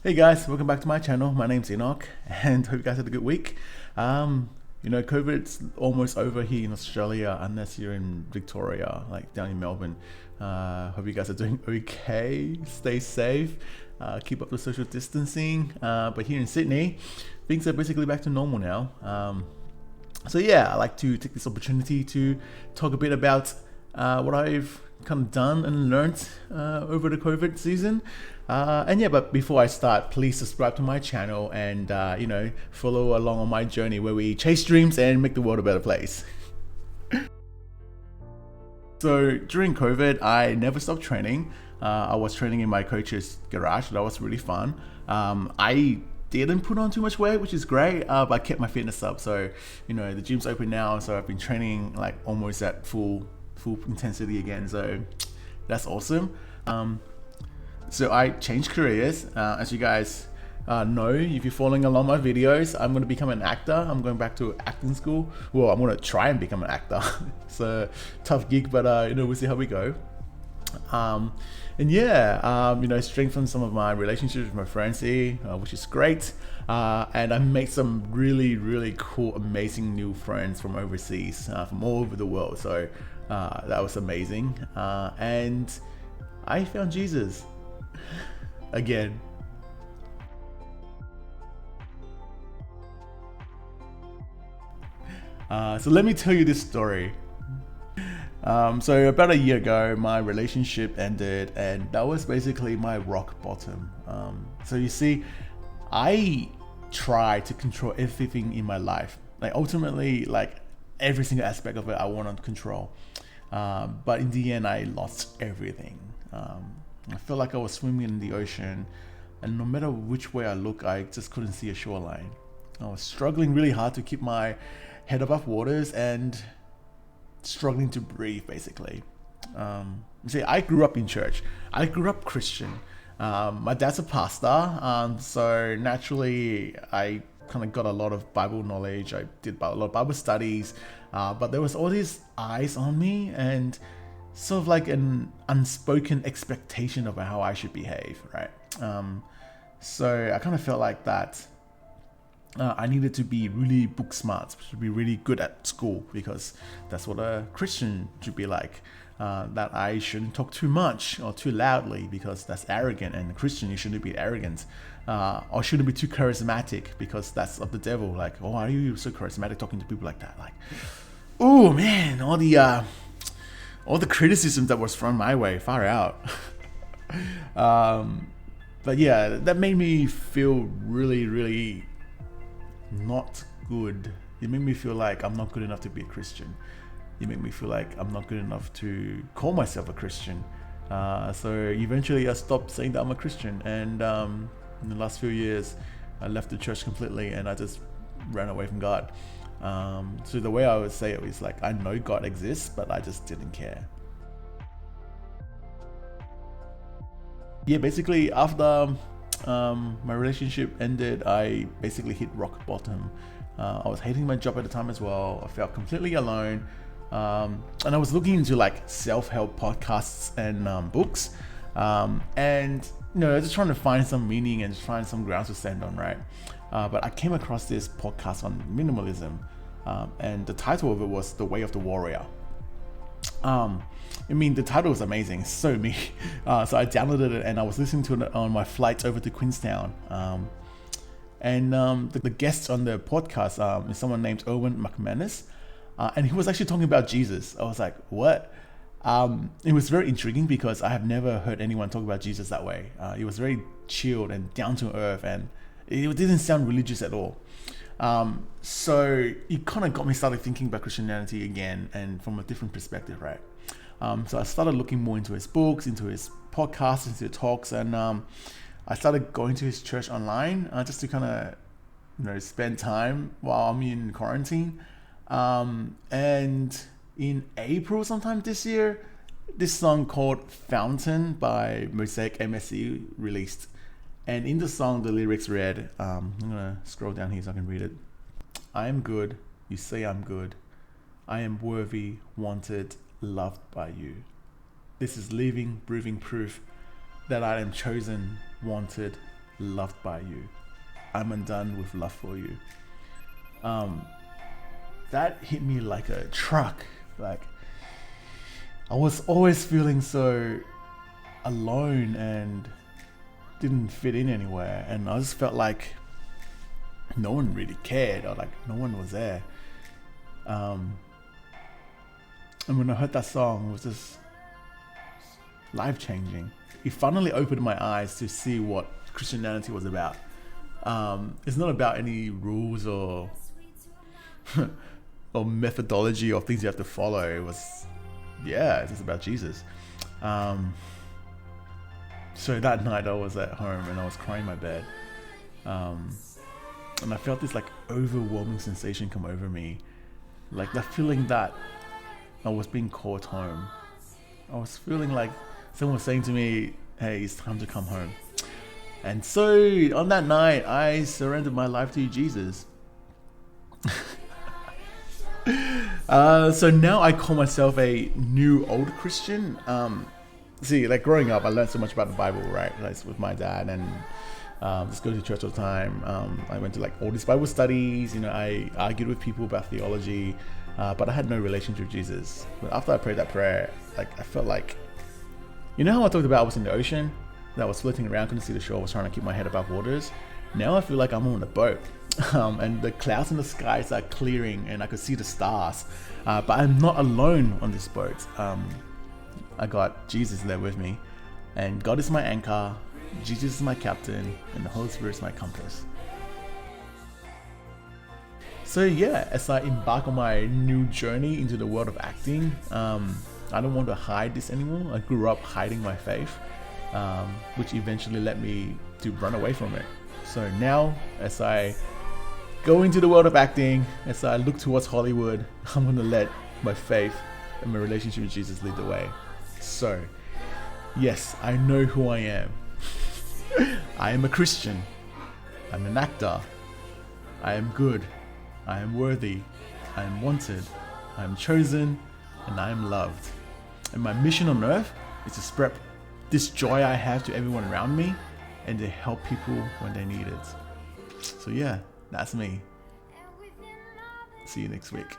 Hey guys, welcome back to my channel. My name's Enoch, and hope you guys had a good week. COVID's almost over here in Australia, unless you're in Victoria, like down in Melbourne. Hope you guys are doing okay. Stay safe. Keep up the social distancing. But here in Sydney, things are basically back to normal now. So yeah, I like to take this opportunity to talk a bit about what I've kind of done and learned over the COVID season. But before I start, please subscribe to my channel and follow along on my journey where we chase dreams and make the world a better place. So during COVID, I never stopped training. I was training in my coach's garage. That was really fun. I didn't put on too much weight, which is great, but I kept my fitness up. So, the gym's open now, so I've been training like almost at full intensity again. So that's awesome. So I changed careers. As you guys know, if you're following along my videos, I'm going to become an actor. I'm going back to acting school. Well, I'm going to try and become an actor. It's a tough gig, but we'll see how we go. Strengthen some of my relationships with my friends here, which is great. And I made some really, really cool, amazing new friends from overseas, from all over the world. So that was amazing. And I found Jesus again. So let me tell you this story. So about a year ago, my relationship ended, and that was basically my rock bottom. So you see, I try to control everything in my life. Like ultimately, like every single aspect of it, I want to control. But in the end, I lost everything. I felt like I was swimming in the ocean, and no matter which way I look, I just couldn't see a shoreline. I was struggling really hard to keep my head above waters and struggling to breathe, basically. I grew up in church. I grew up Christian. My dad's a pastor, so naturally I kind of got a lot of Bible knowledge. I did a lot of Bible studies, but there was all these eyes on me and sort of like an unspoken expectation about how I should behave, right? So I kind of felt like that I needed to be really book smart, to be really good at school, because that's what a Christian should be like. That I shouldn't talk too much or too loudly, because that's arrogant, and a Christian, you shouldn't be arrogant. Or shouldn't be too charismatic, because that's of the devil. Like, oh, are you so charismatic talking to people like that? Like, oh man, all the criticism that was thrown my way, far out. But yeah, that made me feel really, really not good. It made me feel like I'm not good enough to be a Christian. It made me feel like I'm not good enough to call myself a Christian. So eventually I stopped saying that I'm a Christian, and in the last few years I left the church completely and I just ran away from God. So the way I would say it is like, I know God exists, but I just didn't care. Yeah, basically after my relationship ended, I basically hit rock bottom. I was hating my job at the time as well. I felt completely alone. And I was looking into like self-help podcasts and books. Just trying to find some meaning and just find some grounds to stand on, right? But I came across this podcast on minimalism. And the title of it was The Way of the Warrior. The title was amazing, so me. So I downloaded it and I was listening to it on my flight over to Queenstown. The guest on the podcast is someone named Owen McManus, and he was actually talking about Jesus. I was like, what? It was very intriguing because I have never heard anyone talk about Jesus that way. It was very chilled and down to earth, and it didn't sound religious at all. So it kind of got me started thinking about Christianity again, and from a different perspective, right? So I started looking more into his books, into his podcasts, into his talks, and I started going to his church online just to kind of, spend time while I'm in quarantine. And in April sometime this year, this song called Fountain by Mosaic MSC released. And in the song, the lyrics read, I'm gonna scroll down here so I can read it. I am good, you say I'm good. I am worthy, wanted, loved by you. This is living, breathing proof that I am chosen, wanted, loved by you. I'm undone with love for you. That hit me like a truck. Like, I was always feeling so alone and didn't fit in anywhere, and I just felt like no one really cared, or like no one was there. And when I heard that song, it was just life-changing. It finally opened my eyes to see what Christianity was about. It's not about any rules or or methodology or things you have to follow. It was, it's just about Jesus. So that night I was at home and I was crying in my bed. And I felt this like overwhelming sensation come over me. Like that feeling that I was being called home. I was feeling like someone was saying to me, hey, it's time to come home. And so on that night, I surrendered my life to Jesus. So now I call myself a new old Christian. See, like growing up, I learned so much about the Bible, right? Like with my dad, and just go to church all the time. I went to like all these Bible studies. I argued with people about theology, but I had no relationship with Jesus. But after I prayed that prayer, like I felt like, how I talked about I was in the ocean, that I was floating around, couldn't see the shore, was trying to keep my head above waters. Now I feel like I'm on a boat, and the clouds in the skies are clearing, and I could see the stars. But I'm not alone on this boat. I got Jesus there with me, and God is my anchor, Jesus is my captain, and the Holy Spirit is my compass. So as I embark on my new journey into the world of acting, I don't want to hide this anymore. I grew up hiding my faith, which eventually led me to run away from it. So now, as I go into the world of acting, as I look towards Hollywood, I'm going to let my faith and my relationship with Jesus lead the way. So, yes, I know who I am. I am a Christian. I'm an actor. I am good. I am worthy. I am wanted. I am chosen. And I am loved. And my mission on earth is to spread this joy I have to everyone around me, and to help people when they need it. So that's me. See you next week.